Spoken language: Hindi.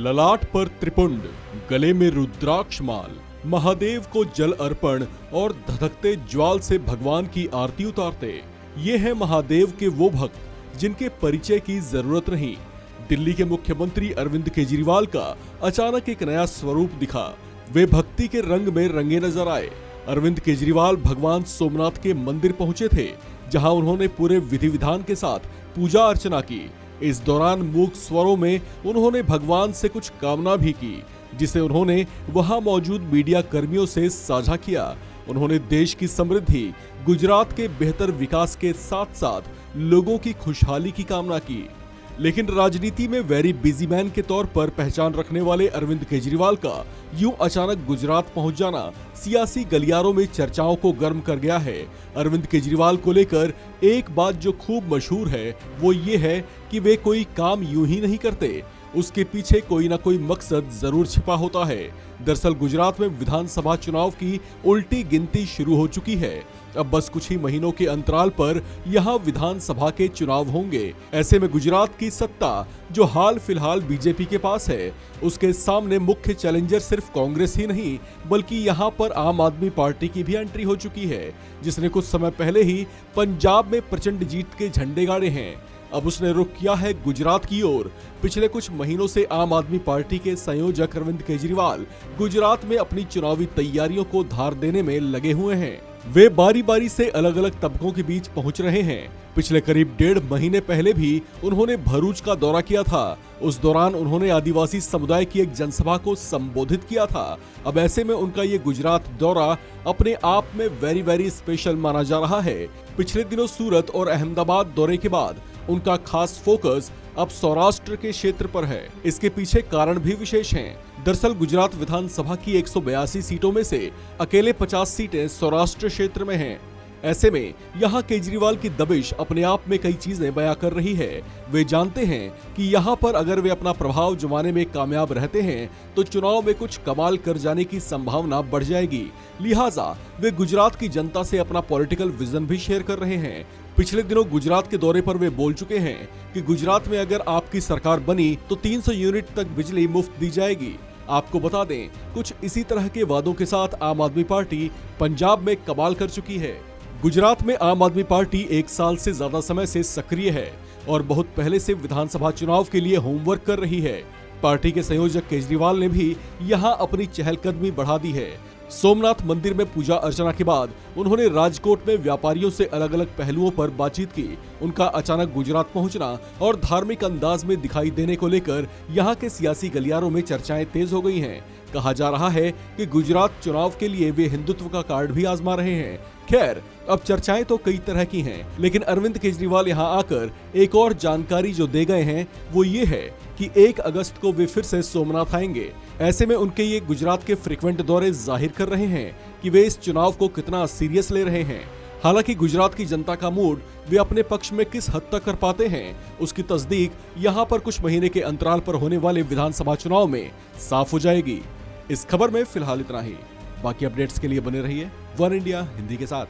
ललाट पर त्रिपुंड, गले में रुद्राक्ष माल, महादेव को जल अर्पण और धधकते ज्वाल से भगवान की आरती उतारते ये हैं महादेव के वो भक्त जिनके परिचय की जरूरत नहीं। दिल्ली के मुख्यमंत्री अरविंद केजरीवाल का अचानक एक नया स्वरूप दिखा। वे भक्ति के रंग में रंगे नजर आए। अरविंद केजरीवाल भगवान सोमनाथ के मंदिर पहुंचे थे, जहां उन्होंने पूरे विधि विधान के साथ पूजा अर्चना की। इस दौरान मूक स्वरों में उन्होंने भगवान से कुछ कामना भी की, जिसे उन्होंने वहां मौजूद मीडिया कर्मियों से साझा किया। उन्होंने देश की समृद्धि, गुजरात के बेहतर विकास के साथ साथ लोगों की खुशहाली की कामना की। लेकिन राजनीति में वेरी बिजी मैन के तौर पर पहचान रखने वाले अरविंद केजरीवाल का यूं अचानक गुजरात पहुंच जाना सियासी गलियारों में चर्चाओं को गर्म कर गया है। अरविंद केजरीवाल को लेकर एक बात जो खूब मशहूर है वो ये है कि वे कोई काम यूं ही नहीं करते, उसके पीछे कोई ना कोई मकसद जरूर छिपा होता है। दरअसल गुजरात में विधानसभा चुनाव की उल्टी गिनती शुरू हो चुकी है। अब बस कुछ ही महीनों के अंतराल पर यहाँ विधानसभा के चुनाव होंगे। ऐसे में गुजरात की सत्ता जो हाल फिलहाल बीजेपी के पास है, उसके सामने मुख्य चैलेंजर सिर्फ कांग्रेस ही नहीं बल्कि यहाँ पर आम आदमी पार्टी की भी एंट्री हो चुकी है, जिसने कुछ समय पहले ही पंजाब में प्रचंड जीत के झंडे गाड़े हैं। अब उसने रुख किया है गुजरात की ओर। पिछले कुछ महीनों से आम आदमी पार्टी के संयोजक अरविंद केजरीवाल गुजरात में अपनी चुनावी तैयारियों को धार देने में लगे हुए हैं। वे बारी बारी से अलग अलग तबकों के बीच पहुंच रहे हैं। पिछले करीब 1.5 महीने पहले भी उन्होंने भरूच का दौरा किया था। उस दौरान उन्होंने आदिवासी समुदाय की एक जनसभा को संबोधित किया था। अब ऐसे में उनका ये गुजरात दौरा अपने आप में वेरी स्पेशल माना जा रहा है। पिछले दिनों सूरत और अहमदाबाद दौरे के बाद उनका खास फोकस अब सौराष्ट्र के क्षेत्र पर है। इसके पीछे कारण भी विशेष हैं। दरअसल गुजरात विधानसभा की 182 सीटों में से अकेले 50 सीटें सौराष्ट्र क्षेत्र में हैं। ऐसे में यहाँ केजरीवाल की दबिश अपने आप में कई चीजें बयां कर रही है। वे जानते हैं कि यहाँ पर अगर वे अपना प्रभाव जमाने में कामयाब रहते हैं तो चुनाव में कुछ कमाल कर जाने की संभावना बढ़ जाएगी। लिहाजा वे गुजरात की जनता से अपना पॉलिटिकल विजन भी शेयर कर रहे हैं। पिछले दिनों गुजरात के दौरे पर वे बोल चुके हैं कि गुजरात में अगर आपकी सरकार बनी तो 300 यूनिट तक बिजली मुफ्त दी जाएगी। आपको बता दें, कुछ इसी तरह के वादों के साथ आम आदमी पार्टी पंजाब में कमाल कर चुकी है। गुजरात में आम आदमी पार्टी 1 साल से ज्यादा समय से सक्रिय है और बहुत पहले से विधानसभा चुनाव के लिए होमवर्क कर रही है। पार्टी के संयोजक केजरीवाल ने भी यहां अपनी चहलकदमी बढ़ा दी है। सोमनाथ मंदिर में पूजा अर्चना के बाद उन्होंने राजकोट में व्यापारियों से अलग अलग पहलुओं पर बातचीत की। उनका अचानक गुजरात पहुंचना और धार्मिक अंदाज में दिखाई देने को लेकर यहां के सियासी गलियारों में चर्चाएं तेज हो गई हैं। कहा जा रहा है कि गुजरात चुनाव के लिए वे हिंदुत्व का कार्ड भी आजमा रहे हैं। खैर, अब चर्चाएं तो कई तरह की हैं, लेकिन अरविंद केजरीवाल यहां आकर एक और जानकारी जो दे गए हैं वो ये है कि 1 अगस्त को वे फिर से सोमनाथ आएंगे। ऐसे में उनके ये गुजरात के फ्रिक्वेंट दौरे जाहिर कर रहे हैं कि वे इस चुनाव को कितना सीरियस ले रहे हैं। हालांकि गुजरात की जनता का मूड वे अपने पक्ष में किस हद तक कर पाते हैं, उसकी तस्दीक यहाँ पर कुछ महीने के अंतराल पर होने वाले विधानसभा चुनाव में साफ हो जाएगी। इस खबर में फिलहाल इतना ही। बाकी अपडेट्स के लिए बने रहिए वन इंडिया हिंदी के साथ।